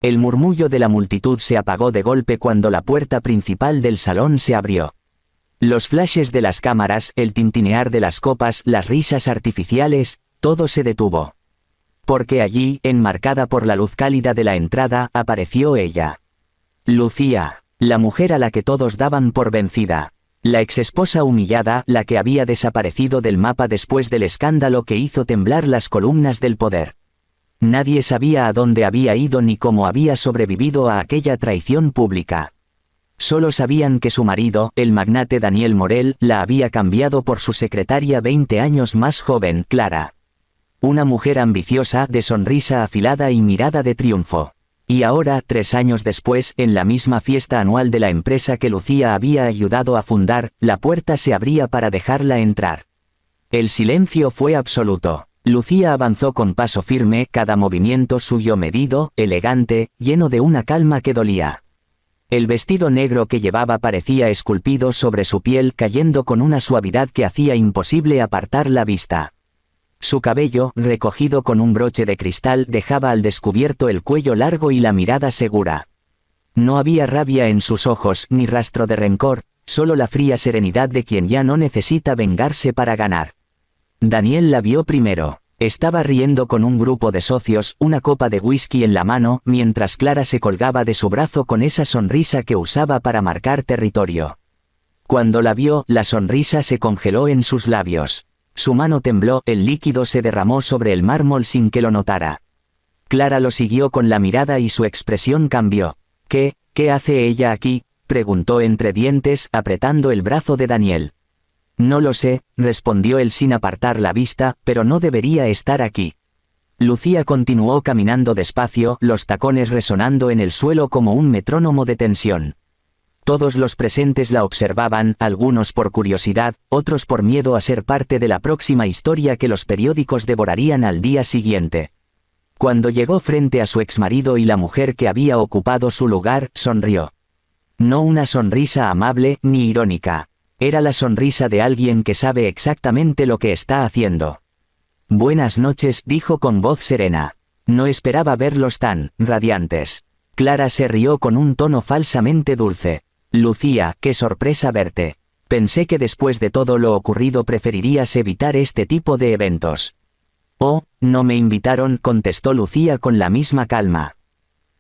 El murmullo de la multitud se apagó de golpe cuando la puerta principal del salón se abrió. Los flashes de las cámaras, el tintinear de las copas, las risas artificiales, todo se detuvo. Porque allí, enmarcada por la luz cálida de la entrada, apareció ella. Lucía, la mujer a la que todos daban por vencida. La exesposa humillada, la que había desaparecido del mapa después del escándalo que hizo temblar las columnas del poder. Nadie sabía a dónde había ido ni cómo había sobrevivido a aquella traición pública. Solo sabían que su marido, el magnate Daniel Morel, la había cambiado por su secretaria 20 años más joven, Clara. Una mujer ambiciosa, de sonrisa afilada y mirada de triunfo. Y ahora, 3 años después, en la misma fiesta anual de la empresa que Lucía había ayudado a fundar, la puerta se abría para dejarla entrar. El silencio fue absoluto. Lucía avanzó con paso firme, cada movimiento suyo medido, elegante, lleno de una calma que dolía. El vestido negro que llevaba parecía esculpido sobre su piel, cayendo con una suavidad que hacía imposible apartar la vista. Su cabello, recogido con un broche de cristal, dejaba al descubierto el cuello largo y la mirada segura. No había rabia en sus ojos, ni rastro de rencor, solo la fría serenidad de quien ya no necesita vengarse para ganar. Daniel la vio primero. Estaba riendo con un grupo de socios, una copa de whisky en la mano, mientras Clara se colgaba de su brazo con esa sonrisa que usaba para marcar territorio. Cuando la vio, la sonrisa se congeló en sus labios. Su mano tembló, el líquido se derramó sobre el mármol sin que lo notara. Clara lo siguió con la mirada y su expresión cambió. ¿Qué hace ella aquí?, preguntó entre dientes, apretando el brazo de Daniel. No lo sé, respondió él sin apartar la vista, pero no debería estar aquí. Lucía continuó caminando despacio, los tacones resonando en el suelo como un metrónomo de tensión. Todos los presentes la observaban, algunos por curiosidad, otros por miedo a ser parte de la próxima historia que los periódicos devorarían al día siguiente. Cuando llegó frente a su exmarido y la mujer que había ocupado su lugar, sonrió. No una sonrisa amable ni irónica. Era la sonrisa de alguien que sabe exactamente lo que está haciendo. Buenas noches, dijo con voz serena. No esperaba verlos tan radiantes. Clara se rió con un tono falsamente dulce. Lucía, qué sorpresa verte. Pensé que después de todo lo ocurrido preferirías evitar este tipo de eventos. Oh, no me invitaron, contestó Lucía con la misma calma.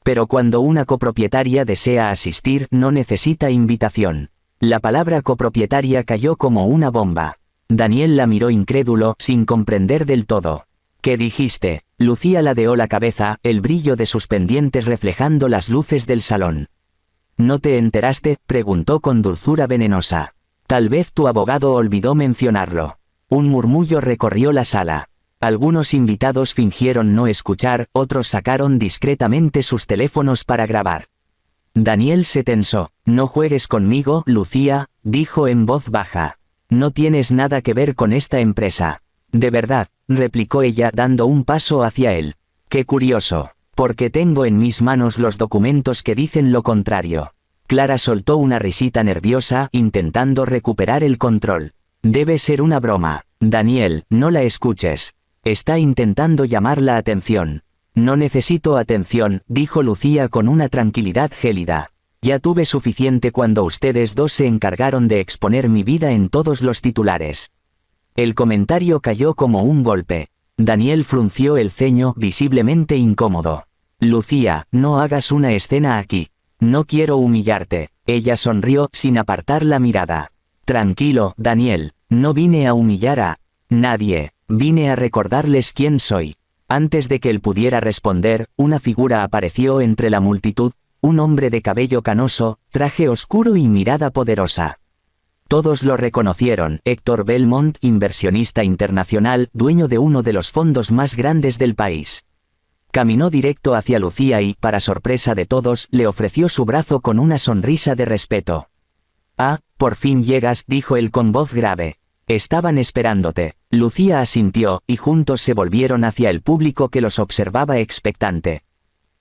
Pero cuando una copropietaria desea asistir, no necesita invitación. La palabra copropietaria cayó como una bomba. Daniel la miró incrédulo, sin comprender del todo. ¿Qué dijiste? Lucía ladeó la cabeza, el brillo de sus pendientes reflejando las luces del salón. ¿No te enteraste?, preguntó con dulzura venenosa. Tal vez tu abogado olvidó mencionarlo. Un murmullo recorrió la sala. Algunos invitados fingieron no escuchar, otros sacaron discretamente sus teléfonos para grabar. Daniel se tensó. No juegues conmigo, Lucía, dijo en voz baja. No tienes nada que ver con esta empresa. De verdad, replicó ella dando un paso hacia él. Qué curioso, porque tengo en mis manos los documentos que dicen lo contrario. Clara soltó una risita nerviosa, intentando recuperar el control. Debe ser una broma. Daniel, no la escuches. Está intentando llamar la atención. No necesito atención, dijo Lucía con una tranquilidad gélida. Ya tuve suficiente cuando ustedes dos se encargaron de exponer mi vida en todos los titulares. El comentario cayó como un golpe. Daniel frunció el ceño, visiblemente incómodo. Lucía, no hagas una escena aquí. No quiero humillarte. Ella sonrió, sin apartar la mirada. Tranquilo, Daniel, no vine a humillar a nadie, vine a recordarles quién soy. Antes de que él pudiera responder, una figura apareció entre la multitud, un hombre de cabello canoso, traje oscuro y mirada poderosa. Todos lo reconocieron, Héctor Belmont, inversionista internacional, dueño de uno de los fondos más grandes del país. Caminó directo hacia Lucía y, para sorpresa de todos, le ofreció su brazo con una sonrisa de respeto. «Ah, por fin llegas», dijo él con voz grave. «Estaban esperándote». Lucía asintió, y juntos se volvieron hacia el público que los observaba expectante.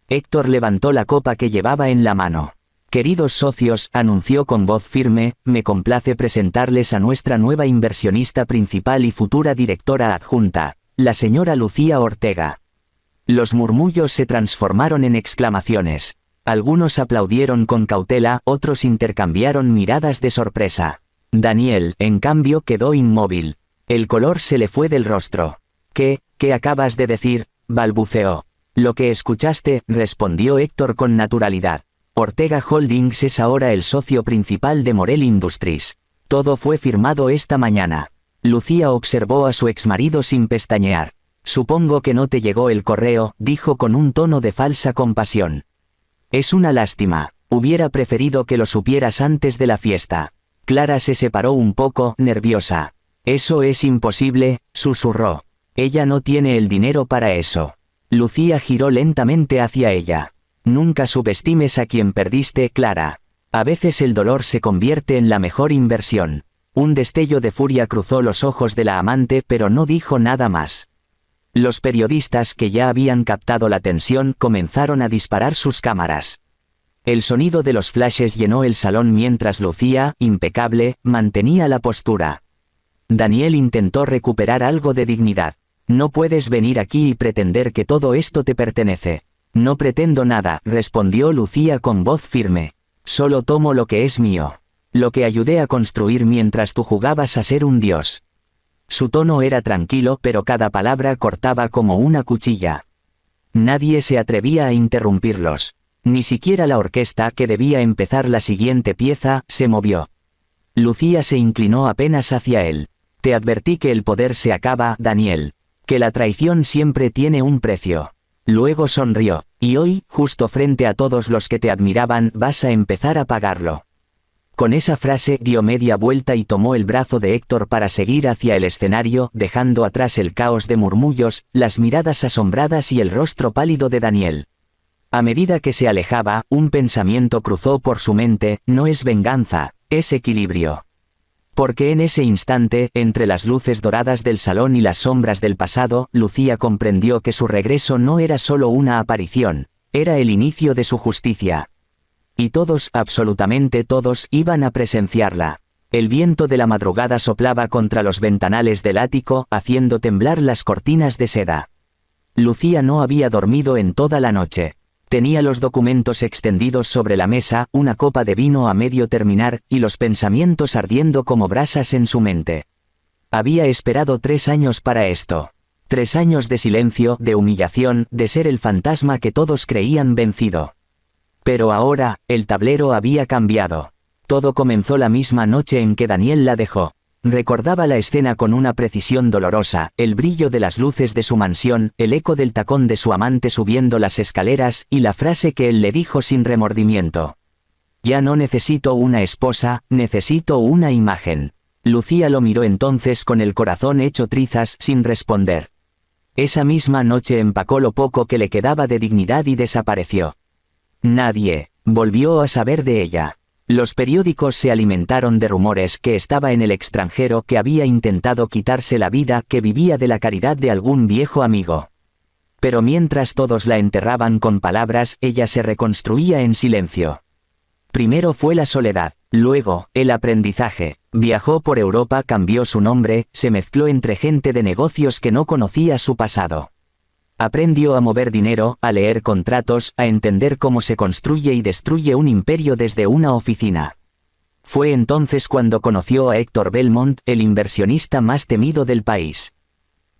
Héctor levantó la copa que llevaba en la mano. «Queridos socios», anunció con voz firme, «me complace presentarles a nuestra nueva inversionista principal y futura directora adjunta, la señora Lucía Ortega». Los murmullos se transformaron en exclamaciones. Algunos aplaudieron con cautela, otros intercambiaron miradas de sorpresa. Daniel, en cambio, quedó inmóvil. El color se le fue del rostro. ¿Qué acabas de decir?, balbuceó. Lo que escuchaste, respondió Héctor con naturalidad. Ortega Holdings es ahora el socio principal de Morel Industries. Todo fue firmado esta mañana. Lucía observó a su exmarido sin pestañear. Supongo que no te llegó el correo, dijo con un tono de falsa compasión. Es una lástima. Hubiera preferido que lo supieras antes de la fiesta. Clara se separó un poco, nerviosa. Eso es imposible, susurró. Ella no tiene el dinero para eso. Lucía giró lentamente hacia ella. Nunca subestimes a quien perdiste, Clara. A veces el dolor se convierte en la mejor inversión. Un destello de furia cruzó los ojos de la amante, pero no dijo nada más. Los periodistas que ya habían captado la tensión comenzaron a disparar sus cámaras. El sonido de los flashes llenó el salón mientras Lucía, impecable, mantenía la postura. Daniel intentó recuperar algo de dignidad. No puedes venir aquí y pretender que todo esto te pertenece. No pretendo nada, respondió Lucía con voz firme. Solo tomo lo que es mío. Lo que ayudé a construir mientras tú jugabas a ser un dios. Su tono era tranquilo, pero cada palabra cortaba como una cuchilla. Nadie se atrevía a interrumpirlos. Ni siquiera la orquesta, que debía empezar la siguiente pieza, se movió. Lucía se inclinó apenas hacia él. Te advertí que el poder se acaba, Daniel. Que la traición siempre tiene un precio. Luego sonrió. Y hoy, justo frente a todos los que te admiraban, vas a empezar a pagarlo. Con esa frase dio media vuelta y tomó el brazo de Héctor para seguir hacia el escenario, dejando atrás el caos de murmullos, las miradas asombradas y el rostro pálido de Daniel. A medida que se alejaba, un pensamiento cruzó por su mente: no es venganza, es equilibrio. Porque en ese instante, entre las luces doradas del salón y las sombras del pasado, Lucía comprendió que su regreso no era solo una aparición, era el inicio de su justicia. Y todos, absolutamente todos, iban a presenciarla. El viento de la madrugada soplaba contra los ventanales del ático, haciendo temblar las cortinas de seda. Lucía no había dormido en toda la noche. Tenía los documentos extendidos sobre la mesa, una copa de vino a medio terminar, y los pensamientos ardiendo como brasas en su mente. Había esperado 3 años para esto. 3 años de silencio, de humillación, de ser el fantasma que todos creían vencido. Pero ahora, el tablero había cambiado. Todo comenzó la misma noche en que Daniel la dejó. Recordaba la escena con una precisión dolorosa, el brillo de las luces de su mansión, el eco del tacón de su amante subiendo las escaleras, y la frase que él le dijo sin remordimiento. Ya no necesito una esposa, necesito una imagen. Lucía lo miró entonces con el corazón hecho trizas, sin responder. Esa misma noche empacó lo poco que le quedaba de dignidad y desapareció. Nadie volvió a saber de ella. Los periódicos se alimentaron de rumores que estaba en el extranjero, que había intentado quitarse la vida, que vivía de la caridad de algún viejo amigo. Pero mientras todos la enterraban con palabras, ella se reconstruía en silencio. Primero fue la soledad, luego, el aprendizaje. Viajó por Europa, cambió su nombre, se mezcló entre gente de negocios que no conocía su pasado. Aprendió a mover dinero, a leer contratos, a entender cómo se construye y destruye un imperio desde una oficina. Fue entonces cuando conoció a Héctor Belmont, el inversionista más temido del país.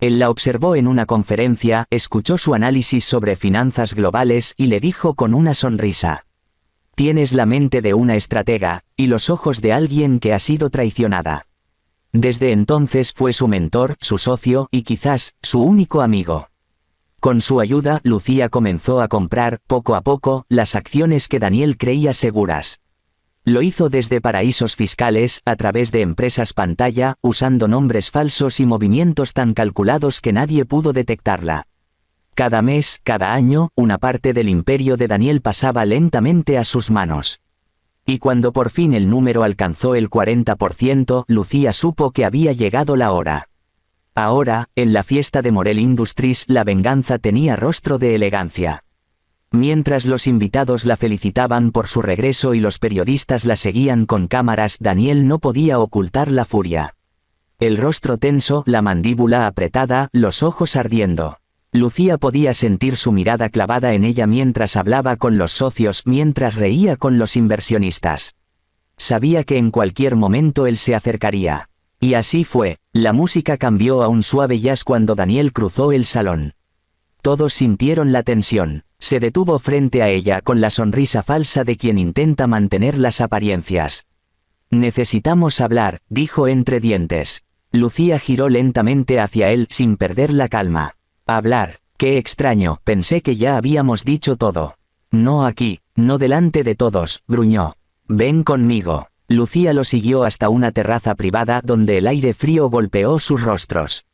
Él la observó en una conferencia, escuchó su análisis sobre finanzas globales y le dijo con una sonrisa: «Tienes la mente de una estratega, y los ojos de alguien que ha sido traicionada». Desde entonces fue su mentor, su socio y quizás, su único amigo. Con su ayuda, Lucía comenzó a comprar, poco a poco, las acciones que Daniel creía seguras. Lo hizo desde paraísos fiscales, a través de empresas pantalla, usando nombres falsos y movimientos tan calculados que nadie pudo detectarla. Cada mes, cada año, una parte del imperio de Daniel pasaba lentamente a sus manos. Y cuando por fin el número alcanzó el 40%, Lucía supo que había llegado la hora. Ahora, en la fiesta de Morel Industries, la venganza tenía rostro de elegancia. Mientras los invitados la felicitaban por su regreso y los periodistas la seguían con cámaras, Daniel no podía ocultar la furia. El rostro tenso, la mandíbula apretada, los ojos ardiendo. Lucía podía sentir su mirada clavada en ella mientras hablaba con los socios, mientras reía con los inversionistas. Sabía que en cualquier momento él se acercaría. Y así fue, la música cambió a un suave jazz cuando Daniel cruzó el salón. Todos sintieron la tensión. Se detuvo frente a ella con la sonrisa falsa de quien intenta mantener las apariencias. «Necesitamos hablar», dijo entre dientes. Lucía giró lentamente hacia él sin perder la calma. «Hablar, qué extraño, pensé que ya habíamos dicho todo». «No aquí, no delante de todos», gruñó. «Ven conmigo». Lucía lo siguió hasta una terraza privada donde el aire frío golpeó sus rostros.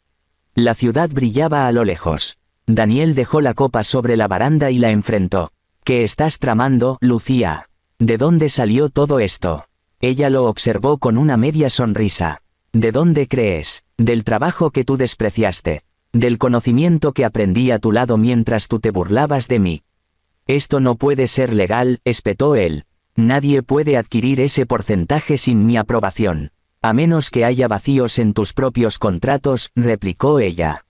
La ciudad brillaba a lo lejos. Daniel dejó la copa sobre la baranda y la enfrentó. «¿Qué estás tramando, Lucía? ¿De dónde salió todo esto?» Ella lo observó con una media sonrisa. «¿De dónde crees? Del trabajo que tú despreciaste. Del conocimiento que aprendí a tu lado mientras tú te burlabas de mí». «Esto no puede ser legal», espetó él. «Nadie puede adquirir ese porcentaje sin mi aprobación. A menos que haya vacíos en tus propios contratos», replicó ella.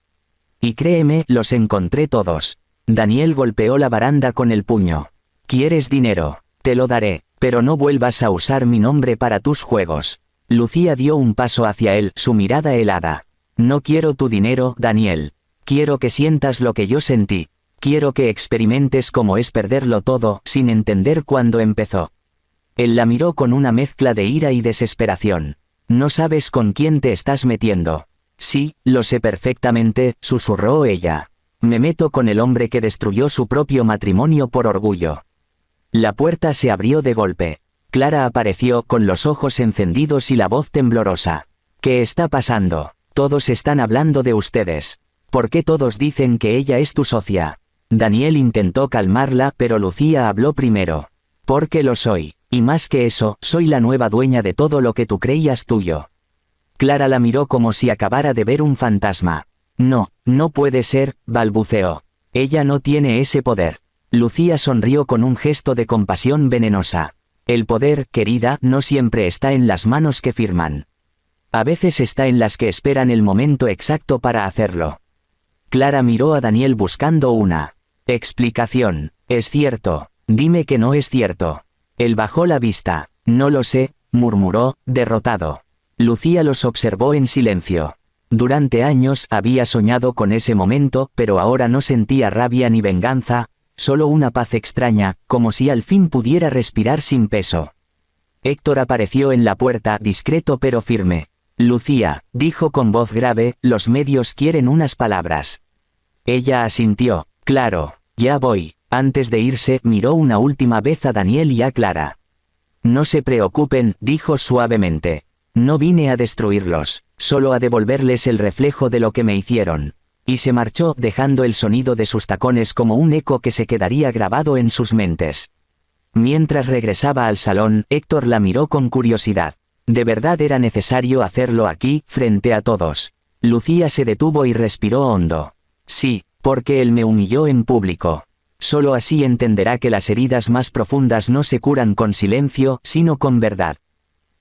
«Y créeme, los encontré todos». Daniel golpeó la baranda con el puño. «¿Quieres dinero? Te lo daré, pero no vuelvas a usar mi nombre para tus juegos». Lucía dio un paso hacia él, su mirada helada. «No quiero tu dinero, Daniel. Quiero que sientas lo que yo sentí. Quiero que experimentes cómo es perderlo todo, sin entender cuándo empezó». Él la miró con una mezcla de ira y desesperación. «No sabes con quién te estás metiendo». «Sí, lo sé perfectamente», susurró ella. «Me meto con el hombre que destruyó su propio matrimonio por orgullo». La puerta se abrió de golpe. Clara apareció con los ojos encendidos y la voz temblorosa. «¿Qué está pasando? Todos están hablando de ustedes. ¿Por qué todos dicen que ella es tu socia?» Daniel intentó calmarla, pero Lucía habló primero. «Porque lo soy. Y más que eso, soy la nueva dueña de todo lo que tú creías tuyo». Clara la miró como si acabara de ver un fantasma. «No, no puede ser», balbuceó. «Ella no tiene ese poder». Lucía sonrió con un gesto de compasión venenosa. «El poder, querida, no siempre está en las manos que firman. A veces está en las que esperan el momento exacto para hacerlo». Clara miró a Daniel buscando una explicación. «Es cierto. Dime que no es cierto». Él bajó la vista. «No lo sé», murmuró, derrotado. Lucía los observó en silencio. Durante años había soñado con ese momento, pero ahora no sentía rabia ni venganza, solo una paz extraña, como si al fin pudiera respirar sin peso. Héctor apareció en la puerta, discreto pero firme. «Lucía», dijo con voz grave, «los medios quieren unas palabras». Ella asintió. «Claro, ya voy». Antes de irse, miró una última vez a Daniel y a Clara. «No se preocupen», dijo suavemente. «No vine a destruirlos, solo a devolverles el reflejo de lo que me hicieron». Y se marchó, dejando el sonido de sus tacones como un eco que se quedaría grabado en sus mentes. Mientras regresaba al salón, Héctor la miró con curiosidad. ¿De verdad era necesario hacerlo aquí, frente a todos? Lucía se detuvo y respiró hondo. «Sí, porque él me humilló en público. Solo así entenderá que las heridas más profundas no se curan con silencio, sino con verdad».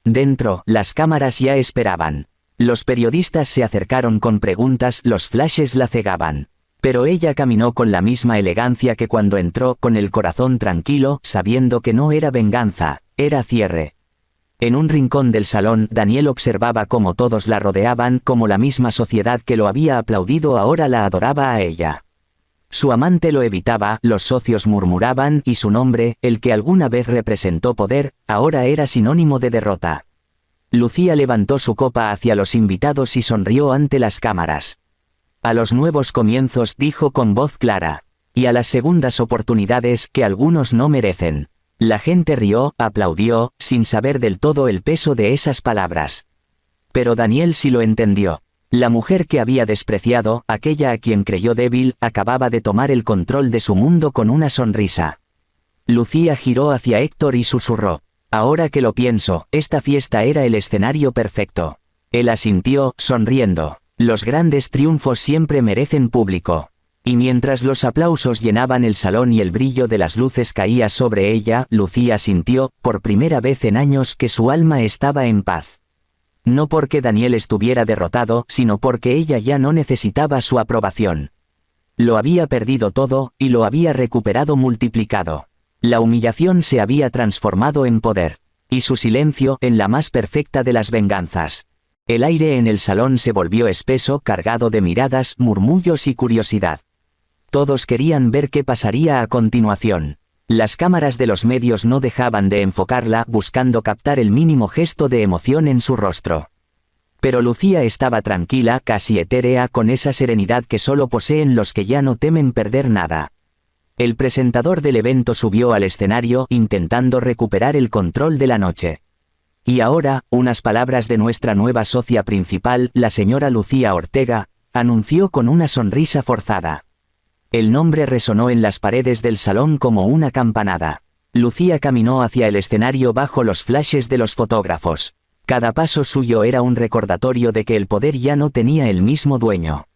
Dentro, las cámaras ya esperaban. Los periodistas se acercaron con preguntas, los flashes la cegaban. Pero ella caminó con la misma elegancia que cuando entró, con el corazón tranquilo, sabiendo que no era venganza, era cierre. En un rincón del salón, Daniel observaba cómo todos la rodeaban, como la misma sociedad que lo había aplaudido ahora la adoraba a ella. Su amante lo evitaba, los socios murmuraban, y su nombre, el que alguna vez representó poder, ahora era sinónimo de derrota. Lucía levantó su copa hacia los invitados y sonrió ante las cámaras. «A los nuevos comienzos», dijo con voz clara. «Y a las segundas oportunidades que algunos no merecen». La gente rió, aplaudió, sin saber del todo el peso de esas palabras. Pero Daniel sí lo entendió. La mujer que había despreciado, aquella a quien creyó débil, acababa de tomar el control de su mundo con una sonrisa. Lucía giró hacia Héctor y susurró. «Ahora que lo pienso, esta fiesta era el escenario perfecto». Él asintió, sonriendo. «Los grandes triunfos siempre merecen público». Y mientras los aplausos llenaban el salón y el brillo de las luces caía sobre ella, Lucía sintió, por primera vez en años, que su alma estaba en paz. No porque Daniel estuviera derrotado, sino porque ella ya no necesitaba su aprobación. Lo había perdido todo, y lo había recuperado multiplicado. La humillación se había transformado en poder, y su silencio en la más perfecta de las venganzas. El aire en el salón se volvió espeso, cargado de miradas, murmullos y curiosidad. Todos querían ver qué pasaría a continuación. Las cámaras de los medios no dejaban de enfocarla, buscando captar el mínimo gesto de emoción en su rostro. Pero Lucía estaba tranquila, casi etérea, con esa serenidad que solo poseen los que ya no temen perder nada. El presentador del evento subió al escenario, intentando recuperar el control de la noche. Y ahora, unas palabras de nuestra nueva socia principal, la señora Lucía Ortega, anunció con una sonrisa forzada. El nombre resonó en las paredes del salón como una campanada. Lucía caminó hacia el escenario bajo los flashes de los fotógrafos. Cada paso suyo era un recordatorio de que el poder ya no tenía el mismo dueño.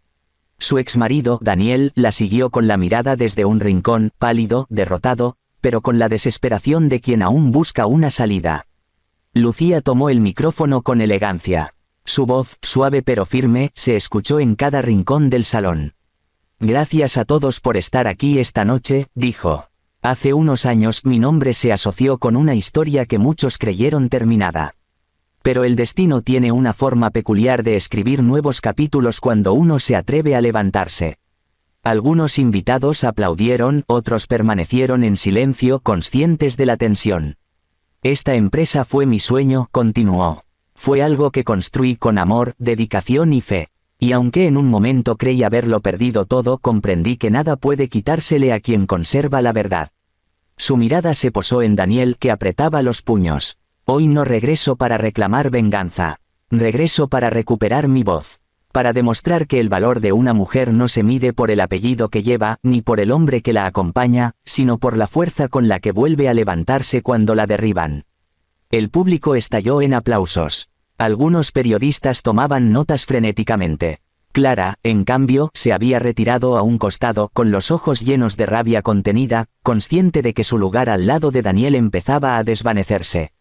Su exmarido, Daniel, la siguió con la mirada desde un rincón, pálido, derrotado, pero con la desesperación de quien aún busca una salida. Lucía tomó el micrófono con elegancia. Su voz, suave pero firme, se escuchó en cada rincón del salón. «Gracias a todos por estar aquí esta noche», dijo. «Hace unos años mi nombre se asoció con una historia que muchos creyeron terminada. Pero el destino tiene una forma peculiar de escribir nuevos capítulos cuando uno se atreve a levantarse». Algunos invitados aplaudieron, otros permanecieron en silencio, conscientes de la tensión. «Esta empresa fue mi sueño», continuó. «Fue algo que construí con amor, dedicación y fe. Y aunque en un momento creí haberlo perdido todo, comprendí que nada puede quitársele a quien conserva la verdad». Su mirada se posó en Daniel, que apretaba los puños. «Hoy no regreso para reclamar venganza. Regreso para recuperar mi voz. Para demostrar que el valor de una mujer no se mide por el apellido que lleva, ni por el hombre que la acompaña, sino por la fuerza con la que vuelve a levantarse cuando la derriban». El público estalló en aplausos. Algunos periodistas tomaban notas frenéticamente. Clara, en cambio, se había retirado a un costado, con los ojos llenos de rabia contenida, consciente de que su lugar al lado de Daniel empezaba a desvanecerse.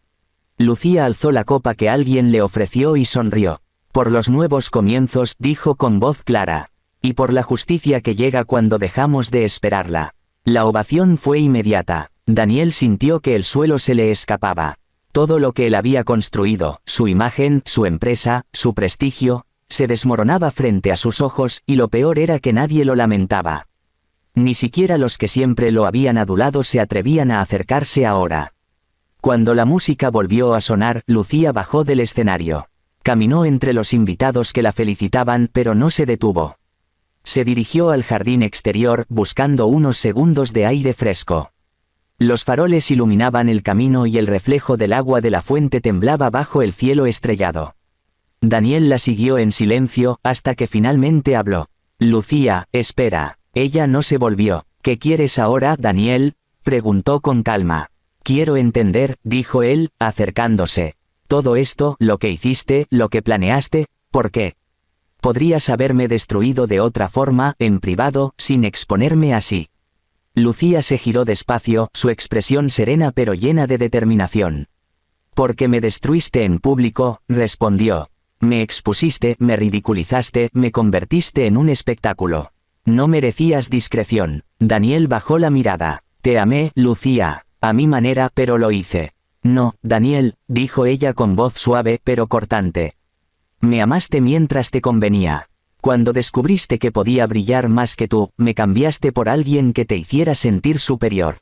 Lucía alzó la copa que alguien le ofreció y sonrió. «Por los nuevos comienzos», dijo con voz clara. «Y por la justicia que llega cuando dejamos de esperarla». La ovación fue inmediata. Daniel sintió que el suelo se le escapaba. Todo lo que él había construido, su imagen, su empresa, su prestigio, se desmoronaba frente a sus ojos, y lo peor era que nadie lo lamentaba. Ni siquiera los que siempre lo habían adulado se atrevían a acercarse ahora. Cuando la música volvió a sonar, Lucía bajó del escenario. Caminó entre los invitados que la felicitaban, pero no se detuvo. Se dirigió al jardín exterior, buscando unos segundos de aire fresco. Los faroles iluminaban el camino y el reflejo del agua de la fuente temblaba bajo el cielo estrellado. Daniel la siguió en silencio, hasta que finalmente habló. «Lucía, espera». Ella no se volvió. «¿Qué quieres ahora, Daniel?», preguntó con calma. «Quiero entender», dijo él, acercándose. «Todo esto, lo que hiciste, lo que planeaste, ¿por qué? Podrías haberme destruido de otra forma, en privado, sin exponerme así». Lucía se giró despacio, su expresión serena pero llena de determinación. «Porque me destruiste en público», respondió. «Me expusiste, me ridiculizaste, me convertiste en un espectáculo. No merecías discreción». Daniel bajó la mirada. «Te amé, Lucía, a mi manera, pero lo hice». «No, Daniel», dijo ella con voz suave pero cortante. «Me amaste mientras te convenía. Cuando descubriste que podía brillar más que tú, me cambiaste por alguien que te hiciera sentir superior».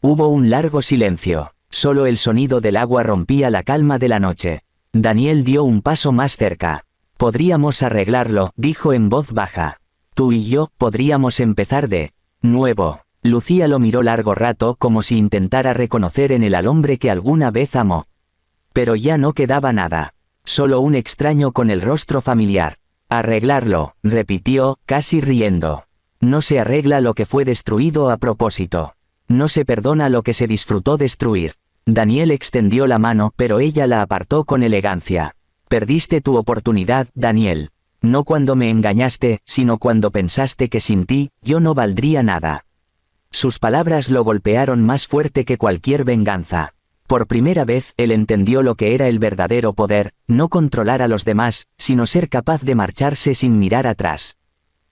Hubo un largo silencio. Solo el sonido del agua rompía la calma de la noche. Daniel dio un paso más cerca. «Podríamos arreglarlo», dijo en voz baja. «Tú y yo, podríamos empezar de nuevo». Lucía lo miró largo rato, como si intentara reconocer en él al hombre que alguna vez amó. Pero ya no quedaba nada. Solo un extraño con el rostro familiar. «Arreglarlo», repitió, casi riendo. «No se arregla lo que fue destruido a propósito. No se perdona lo que se disfrutó destruir». Daniel extendió la mano, pero ella la apartó con elegancia. «Perdiste tu oportunidad, Daniel. No cuando me engañaste, sino cuando pensaste que sin ti, yo no valdría nada». Sus palabras lo golpearon más fuerte que cualquier venganza. Por primera vez, él entendió lo que era el verdadero poder, no controlar a los demás, sino ser capaz de marcharse sin mirar atrás.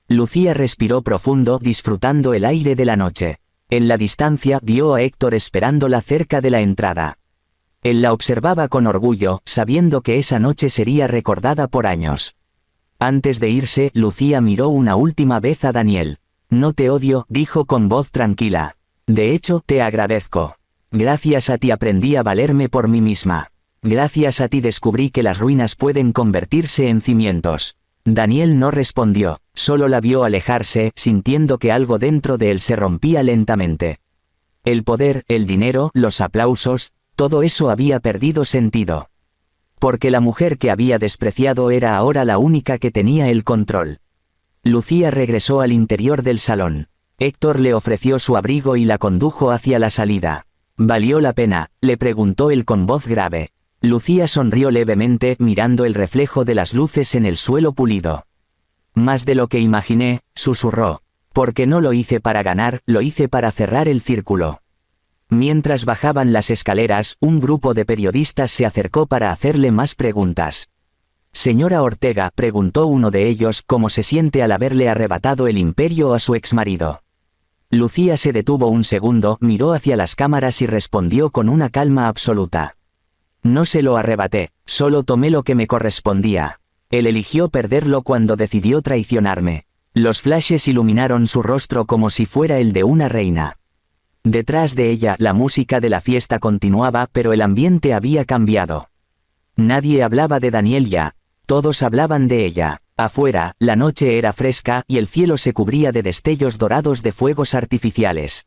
Lucía respiró profundo disfrutando el aire de la noche. En la distancia vio a Héctor esperándola cerca de la entrada. Él la observaba con orgullo, sabiendo que esa noche sería recordada por años. Antes de irse, Lucía miró una última vez a Daniel. «No te odio», dijo con voz tranquila. «De hecho, te agradezco. Gracias a ti aprendí a valerme por mí misma. Gracias a ti descubrí que las ruinas pueden convertirse en cimientos». Daniel no respondió, solo la vio alejarse, sintiendo que algo dentro de él se rompía lentamente. El poder, el dinero, los aplausos, todo eso había perdido sentido. Porque la mujer que había despreciado era ahora la única que tenía el control. Lucía regresó al interior del salón. Héctor le ofreció su abrigo y la condujo hacia la salida. «¿Valió la pena?», le preguntó él con voz grave. Lucía sonrió levemente mirando el reflejo de las luces en el suelo pulido. «Más de lo que imaginé», susurró. «Porque no lo hice para ganar, lo hice para cerrar el círculo». Mientras bajaban las escaleras, un grupo de periodistas se acercó para hacerle más preguntas. «Señora Ortega», preguntó uno de ellos, «¿cómo se siente al haberle arrebatado el imperio a su exmarido?». Lucía se detuvo un segundo, miró hacia las cámaras y respondió con una calma absoluta. «No se lo arrebaté, solo tomé lo que me correspondía. Él eligió perderlo cuando decidió traicionarme». Los flashes iluminaron su rostro como si fuera el de una reina. Detrás de ella, la música de la fiesta continuaba, pero el ambiente había cambiado. Nadie hablaba de Daniel ya, todos hablaban de ella. Afuera, la noche era fresca y el cielo se cubría de destellos dorados de fuegos artificiales.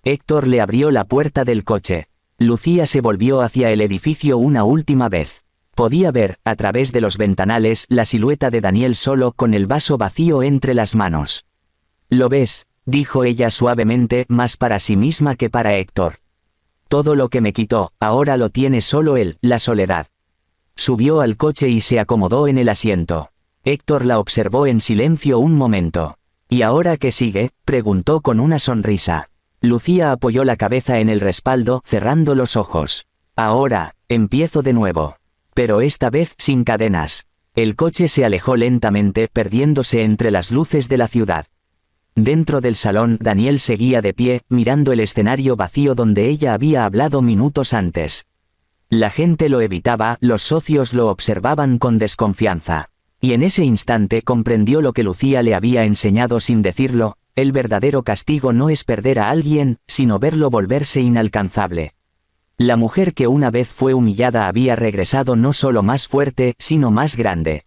Héctor le abrió la puerta del coche. Lucía se volvió hacia el edificio una última vez. Podía ver, a través de los ventanales, la silueta de Daniel solo con el vaso vacío entre las manos. «¿Lo ves?», dijo ella suavemente, más para sí misma que para Héctor. «Todo lo que me quitó, ahora lo tiene solo él, la soledad». Subió al coche y se acomodó en el asiento. Héctor la observó en silencio un momento. «¿Y ahora qué sigue?», preguntó con una sonrisa. Lucía apoyó la cabeza en el respaldo, cerrando los ojos. «Ahora, empiezo de nuevo. Pero esta vez sin cadenas». El coche se alejó lentamente, perdiéndose entre las luces de la ciudad. Dentro del salón, Daniel seguía de pie, mirando el escenario vacío donde ella había hablado minutos antes. La gente lo evitaba, los socios lo observaban con desconfianza. Y en ese instante comprendió lo que Lucía le había enseñado sin decirlo: el verdadero castigo no es perder a alguien, sino verlo volverse inalcanzable. La mujer que una vez fue humillada había regresado no solo más fuerte, sino más grande.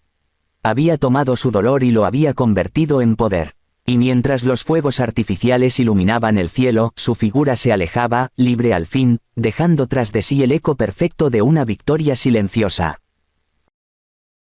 Había tomado su dolor y lo había convertido en poder. Y mientras los fuegos artificiales iluminaban el cielo, su figura se alejaba, libre al fin, dejando tras de sí el eco perfecto de una victoria silenciosa.